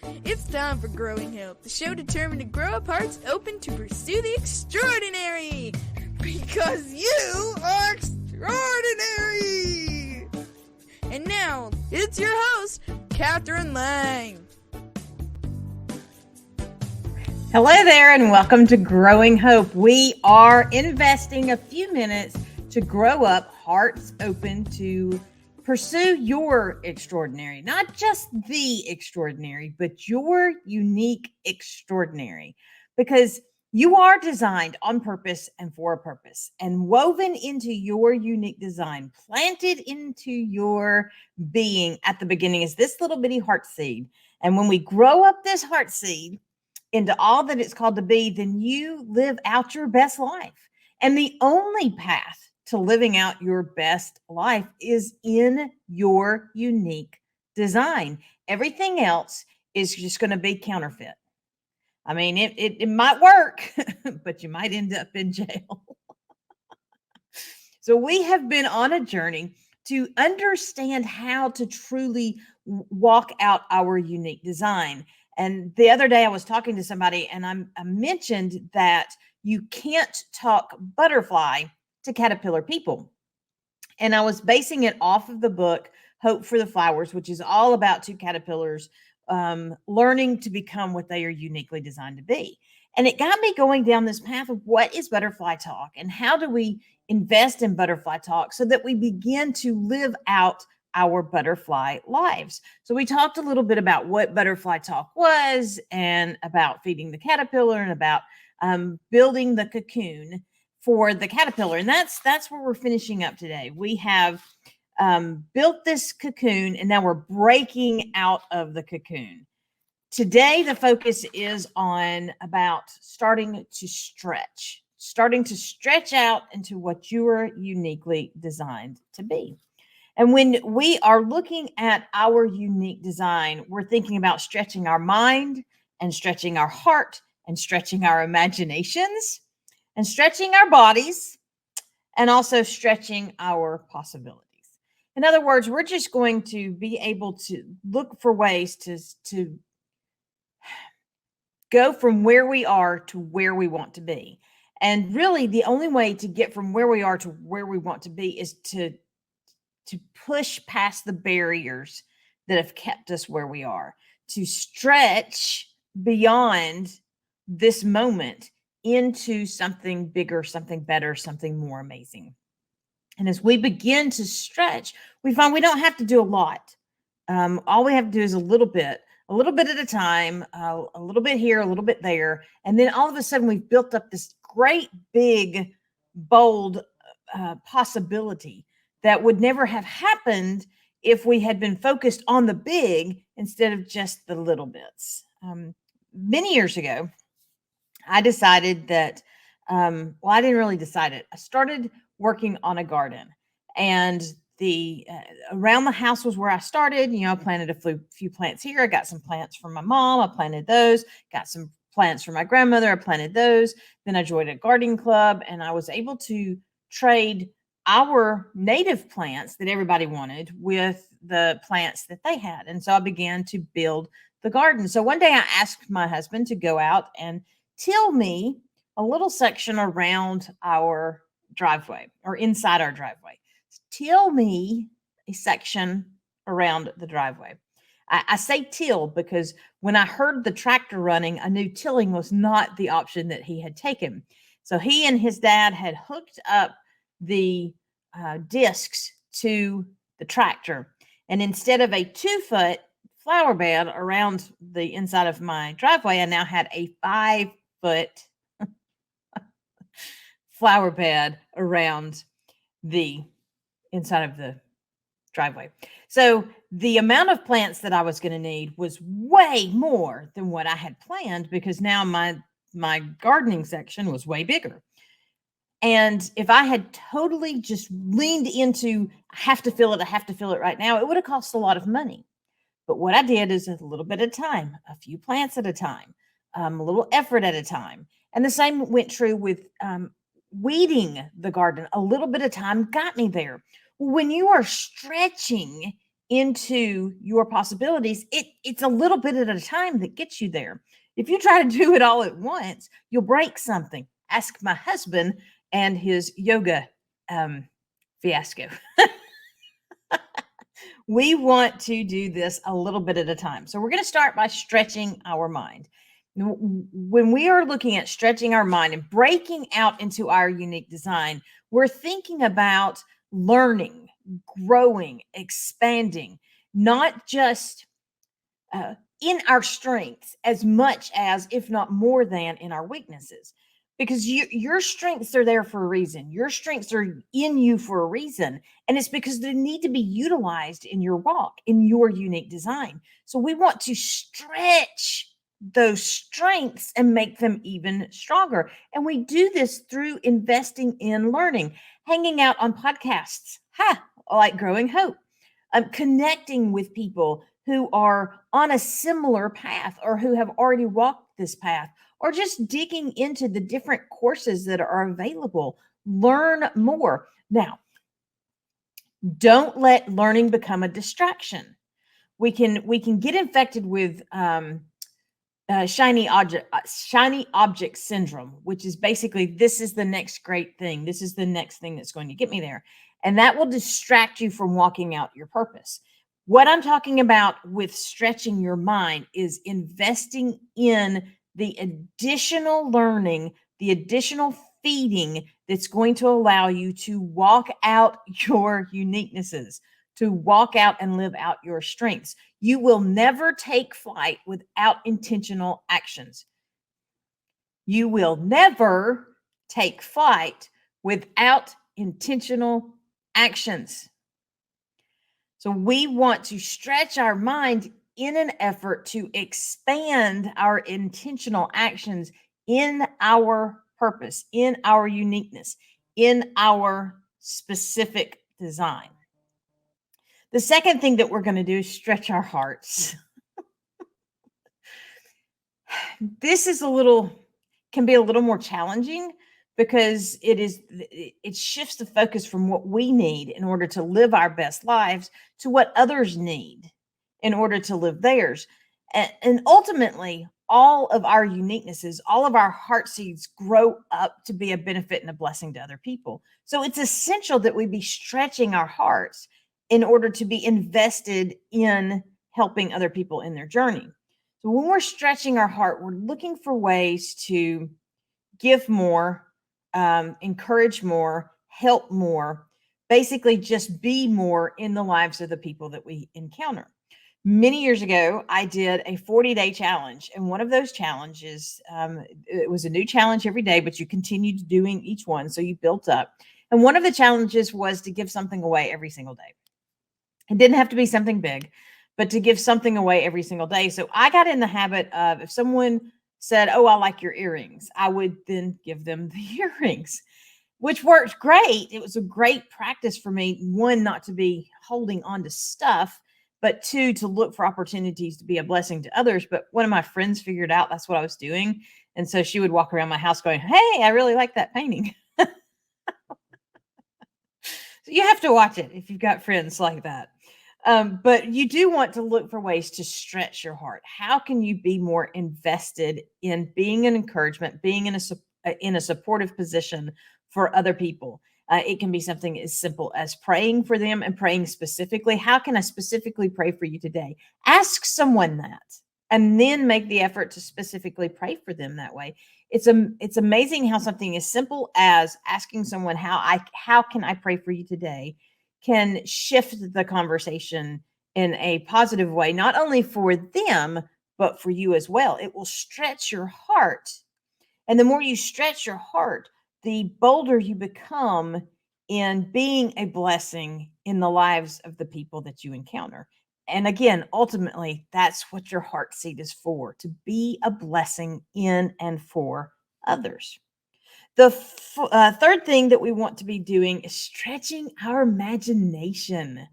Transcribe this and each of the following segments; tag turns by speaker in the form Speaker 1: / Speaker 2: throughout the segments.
Speaker 1: It's time for Growing Hope, the show determined to grow up hearts open to pursue the extraordinary. Because you are extraordinary! And now, it's your host, Catherine Lang.
Speaker 2: Hello there, and welcome to Growing Hope. We are investing a few minutes to grow up hearts open to pursue your extraordinary, not just the extraordinary, but your unique extraordinary, because you are designed on purpose and for a purpose, and woven into your unique design, planted into your being at the beginning is this little bitty heart seed. And when we grow up this heart seed into all that it's called to be, then you live out your best life. And the only path to living out your best life is in your unique design. Everything else is just going to be counterfeit. I mean, it might work, but you might end up in jail. So we have been on a journey to understand how to truly walk out our unique design. And the other day I was talking to somebody and I mentioned that you can't talk butterfly to caterpillar people. And I was basing it off of the book, Hope for the Flowers, which is all about two caterpillars learning to become what they are uniquely designed to be. And it got me going down this path of what is butterfly talk and how do we invest in butterfly talk so that we begin to live out our butterfly lives. So we talked a little bit about what butterfly talk was and about feeding the caterpillar and about building the cocoon for the caterpillar. And that's where we're finishing up today. We have built this cocoon and now we're breaking out of the cocoon. Today, the focus is on about starting to stretch out into what you are uniquely designed to be. And when we are looking at our unique design, we're thinking about stretching our mind and stretching our heart and stretching our imaginations and stretching our bodies and also stretching our possibilities. In other words, we're just going to be able to look for ways to go from where we are to where we want to be. And really, the only way to get from where we are to where we want to be is to push past the barriers that have kept us where we are, to stretch beyond this moment into something bigger, something better, something more amazing. And as we begin to stretch, we find we don't have to do a lot. All we have to do is a little bit at a time, a little bit here, a little bit there. And then all of a sudden we've built up this great, big, bold possibility that would never have happened if we had been focused on the big instead of just the little bits. Many years ago, I decided that, I didn't really decide it. I started working on a garden, and the around the house was where I started. I planted a few plants here. I got some plants from my mom. I planted those. Got some plants from my grandmother. I planted those. Then I joined a gardening club, and I was able to trade our native plants that everybody wanted with the plants that they had. And so I began to build the garden. So one day I asked my husband to go out and till me a little section around our driveway or inside our driveway. Till me a section around the driveway. I say till because when I heard the tractor running, I knew tilling was not the option that he had taken. So he and his dad had hooked up the discs to the tractor. And instead of a 2-foot flower bed around the inside of my driveway, I now had a 5-foot flower bed around the inside of the driveway. So the amount of plants that I was going to need was way more than what I had planned because now my gardening section was way bigger. And if I had totally just leaned into, I have to fill it right now, it would have cost a lot of money. But what I did is a little bit at a time, a few plants at a time, a little effort at a time. And the same went true with weeding the garden. A little bit of time got me there. When you are stretching into your possibilities, it's a little bit at a time that gets you there. If you try to do it all at once, you'll break something. Ask my husband and his yoga fiasco. We want to do this a little bit at a time. So we're going to start by stretching our mind. When we are looking at stretching our mind and breaking out into our unique design, we're thinking about learning, growing, expanding, not just in our strengths as much as, if not more than, in our weaknesses. Because your strengths are there for a reason. Your strengths are in you for a reason. And it's because they need to be utilized in your walk, in your unique design. So we want to stretch those strengths and make them even stronger. And we do this through investing in learning, hanging out on podcasts, like Growing Hope, connecting with people who are on a similar path or who have already walked this path, or just digging into the different courses that are available. Learn more. Now, don't let learning become a distraction. We can get infected with shiny object syndrome, which is basically, this is the next great thing. This is the next thing that's going to get me there. And that will distract you from walking out your purpose. What I'm talking about with stretching your mind is investing in the additional learning, the additional feeding that's going to allow you to walk out your uniquenesses, to walk out and live out your strengths. You will never take flight without intentional actions. You will never take flight without intentional actions. So we want to stretch our mind in an effort to expand our intentional actions in our purpose, in our uniqueness, in our specific design. The second thing that we're going to do is stretch our hearts. This is can be a little more challenging because it shifts the focus from what we need in order to live our best lives to what others need in order to live theirs. And ultimately, all of our uniquenesses, all of our heart seeds grow up to be a benefit and a blessing to other people. So it's essential that we be stretching our hearts in order to be invested in helping other people in their journey. So when we're stretching our heart, we're looking for ways to give more, encourage more, help more, basically just be more in the lives of the people that we encounter. Many years ago, I did a 40-day challenge. And one of those challenges, it was a new challenge every day, but you continued doing each one. So you built up. And one of the challenges was to give something away every single day. It didn't have to be something big, but to give something away every single day. So I got in the habit of, if someone said, "Oh, I like your earrings," I would then give them the earrings, which worked great. It was a great practice for me. One, not to be holding on to stuff, but two, to look for opportunities to be a blessing to others. But one of my friends figured out that's what I was doing. And so she would walk around my house going, "Hey, I really like that painting." So you have to watch it if you've got friends like that. But you do want to look for ways to stretch your heart. How can you be more invested in being an encouragement, being in a supportive position for other people? It can be something as simple as praying for them and praying specifically. How can I specifically pray for you today? Ask someone that, and then make the effort to specifically pray for them that way. It's amazing how something as simple as asking someone, how can I pray for you today, can shift the conversation in a positive way, not only for them, but for you as well. It will stretch your heart. And the more you stretch your heart, the bolder you become in being a blessing in the lives of the people that you encounter. And again, ultimately, that's what your heart seed is for, to be a blessing in and for others. The third thing that we want to be doing is stretching our imagination.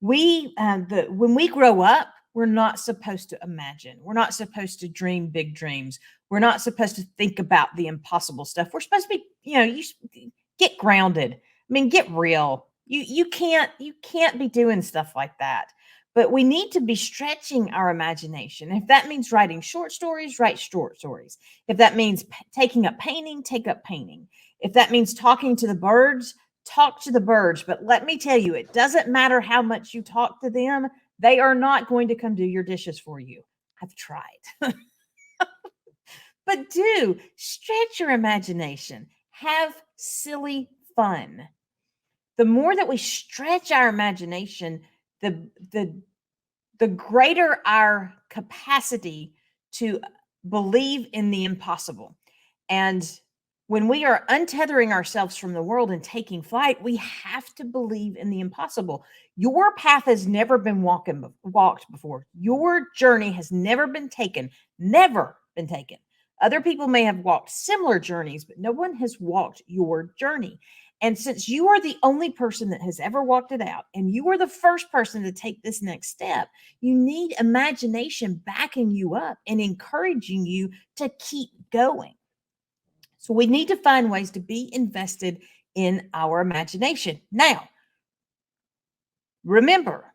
Speaker 2: When we grow up, we're not supposed to imagine. We're not supposed to dream big dreams. We're not supposed to think about the impossible stuff. We're supposed to be, you get grounded. I mean, get real. You can't be doing stuff like that. But we need to be stretching our imagination. If that means writing short stories, write short stories. If that means taking up painting, take up painting. If that means talking to the birds, talk to the birds. But let me tell you, it doesn't matter how much you talk to them, they are not going to come do your dishes for you. I've tried. But do stretch your imagination, have silly fun. The more that we stretch our imagination, the the the greater our capacity to believe in the impossible. And when we are untethering ourselves from the world and taking flight, we have to believe in the impossible. Your path has never been walked before. Your journey has never been taken. Other people may have walked similar journeys, but no one has walked your journey. And since you are the only person that has ever walked it out, and you are the first person to take this next step, you need imagination backing you up and encouraging you to keep going. So we need to find ways to be invested in our imagination. Now, remember,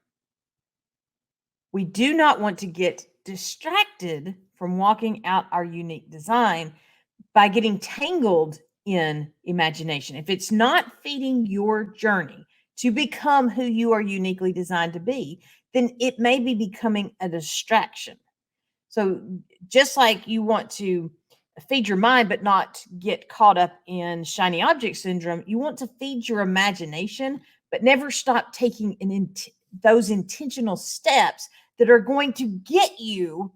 Speaker 2: we do not want to get distracted from walking out our unique design by getting tangled in imagination. If it's not feeding your journey to become who you are uniquely designed to be, then it may be becoming a distraction. So, just like you want to feed your mind but not get caught up in shiny object syndrome, you want to feed your imagination but never stop taking those intentional steps that are going to get you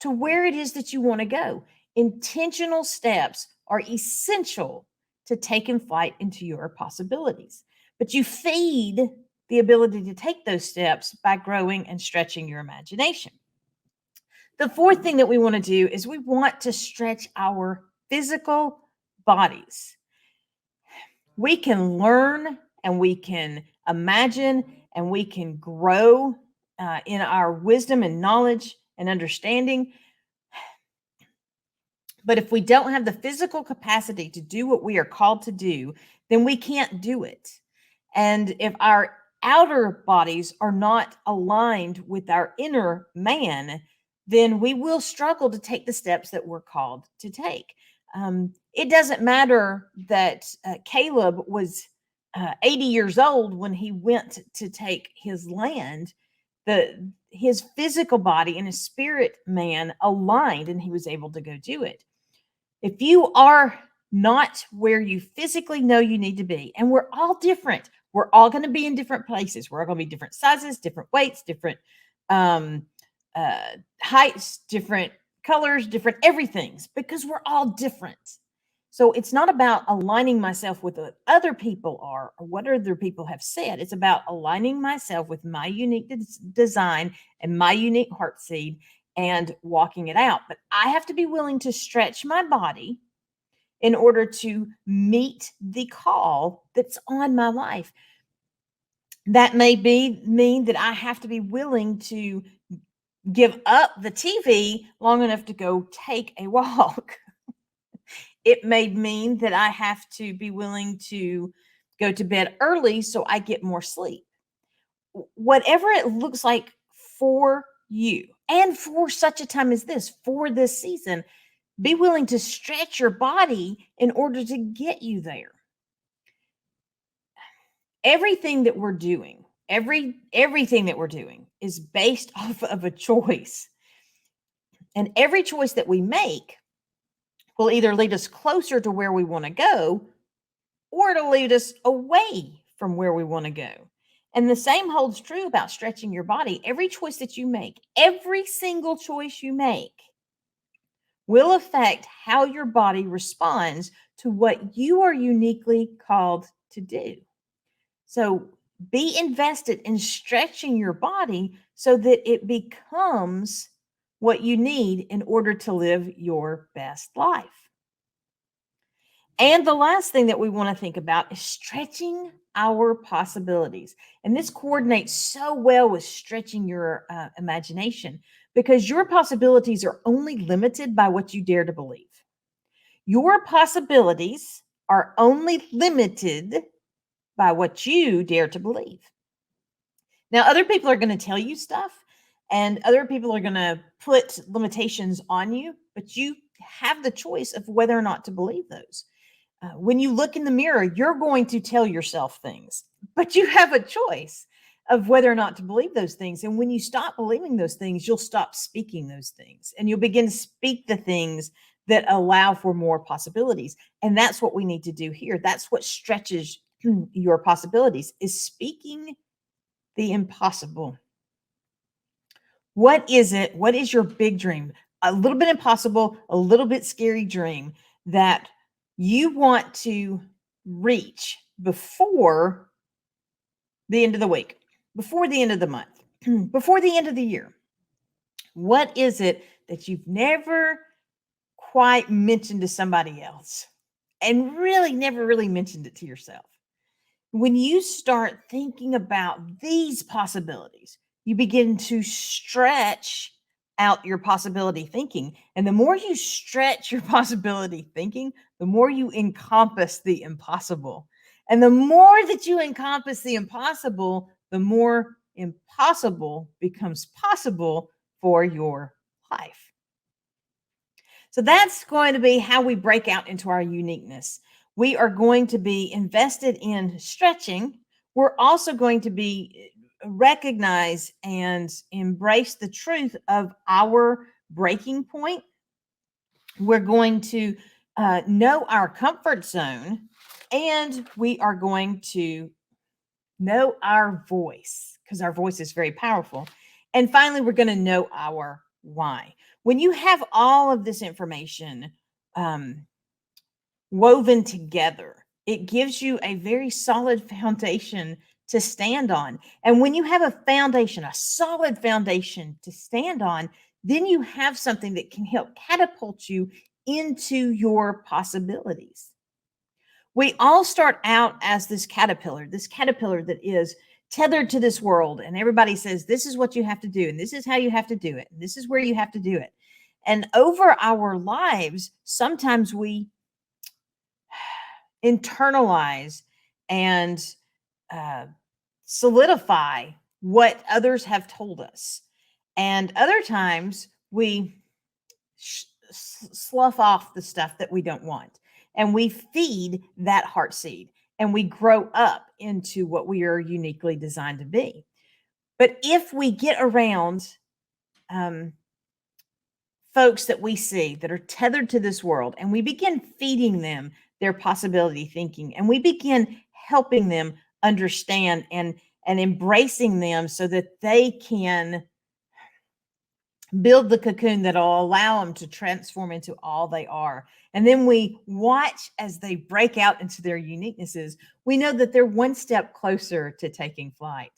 Speaker 2: to where it is that you want to go. Intentional steps are essential to taking flight into your possibilities. But you feed the ability to take those steps by growing and stretching your imagination. The fourth thing that we want to do is we want to stretch our physical bodies. We can learn and we can imagine and we can grow in our wisdom and knowledge and understanding. But if we don't have the physical capacity to do what we are called to do, then we can't do it. And if our outer bodies are not aligned with our inner man, then we will struggle to take the steps that we're called to take. It doesn't matter that Caleb was 80 years old when he went to take his land. His physical body and his spirit man aligned, and he was able to go do it. If you are not where you physically know you need to be, and we're all different, we're all going to be in different places. We're all going to be different sizes, different weights, different heights, different colors, different everything's, because we're all different. So it's not about aligning myself with what other people are or what other people have said. It's about aligning myself with my unique design and my unique heart seed and walking it out. But I have to be willing to stretch my body in order to meet the call that's on my life. That may mean that I have to be willing to give up the TV long enough to go take a walk. It may mean that I have to be willing to go to bed early so I get more sleep. Whatever it looks like for you, and for such a time as this, for this season, be willing to stretch your body in order to get you there. Everything that we're doing, everything that we're doing is based off of a choice. And every choice that we make will either lead us closer to where we want to go, or it'll lead us away from where we want to go. And the same holds true about stretching your body. Every choice that you make, every single choice you make, will affect how your body responds to what you are uniquely called to do. So be invested in stretching your body so that it becomes what you need in order to live your best life. And the last thing that we want to think about is stretching our possibilities. And this coordinates so well with stretching your imagination, because your possibilities are only limited by what you dare to believe. Your possibilities are only limited by what you dare to believe. Now, other people are going to tell you stuff, and other people are going to put limitations on you, but you have the choice of whether or not to believe those. When you look in the mirror, you're going to tell yourself things, but you have a choice of whether or not to believe those things. And when you stop believing those things, you'll stop speaking those things, and you'll begin to speak the things that allow for more possibilities. And that's what we need to do here. That's what stretches your possibilities, is speaking the impossible. What is it? What is your big dream? A little bit impossible, a little bit scary dream that you want to reach before the end of the week, before the end of the month, before the end of the year. What is it that you've never quite mentioned to somebody else and really never really mentioned it to yourself? When you start thinking about these possibilities, you begin to stretch out your possibility thinking. And the more you stretch your possibility thinking, the more you encompass the impossible. And the more that you encompass the impossible, the more impossible becomes possible for your life. So that's going to be how we break out into our uniqueness. We are going to be invested in stretching. We're also going to be recognize and embrace the truth of our breaking point. We're going to know our comfort zone, and we are going to know our voice, because our voice is very powerful. And finally, we're going to know our why. When you have all of this information woven together, it gives you a very solid foundation to stand on. And when you have a foundation, a solid foundation to stand on, then you have something that can help catapult you into your possibilities. We all start out as this caterpillar that is tethered to this world. And everybody says, this is what you have to do. And this is how you have to do it. And this is where you have to do it. And over our lives, sometimes we internalize and solidify what others have told us. And other times we slough off the stuff that we don't want. And we feed that heart seed, and we grow up into what we are uniquely designed to be. But if we get around folks that we see that are tethered to this world, and we begin feeding them their possibility thinking, and we begin helping them understand and embracing them so that they can build the cocoon that will allow them to transform into all they are. And then we watch as they break out into their uniquenesses. We know that they're one step closer to taking flight.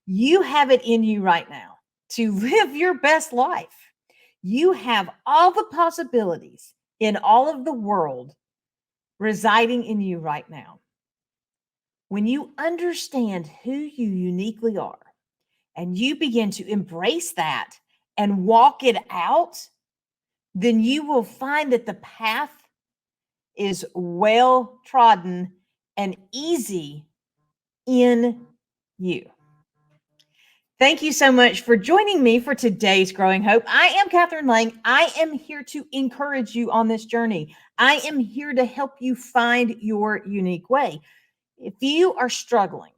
Speaker 2: You have it in you right now to live your best life. You have all the possibilities in all of the world residing in you right now. When you understand who you uniquely are, and you begin to embrace that and walk it out, then you will find that the path is well trodden and easy in you. Thank you so much for joining me for today's Growing Hope. I am Catherine Lang. I am here to encourage you on this journey. I am here to help you find your unique way. If you are struggling,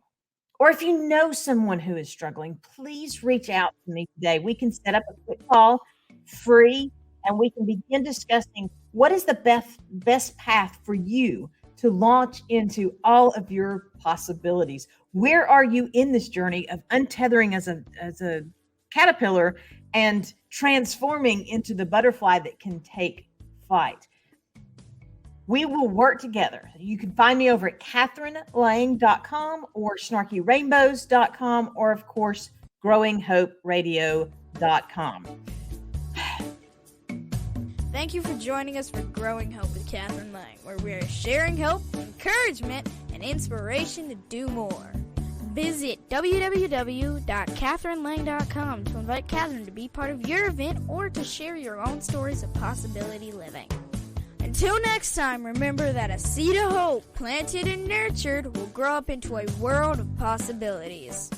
Speaker 2: or if you know someone who is struggling, please reach out to me today. We can set up a quick call, free, and we can begin discussing what is the best path for you to launch into all of your possibilities. Where are you in this journey of untethering as a caterpillar and transforming into the butterfly that can take flight? We will work together. You can find me over at catherinelang.com or snarkyrainbows.com, or of course, growinghoperadio.com.
Speaker 1: Thank you for joining us for Growing Hope with Catherine Lang, where we are sharing hope, encouragement, and inspiration to do more. Visit www.catherinelang.com to invite Catherine to be part of your event or to share your own stories of possibility living. Until next time, remember that a seed of hope planted and nurtured will grow up into a world of possibilities.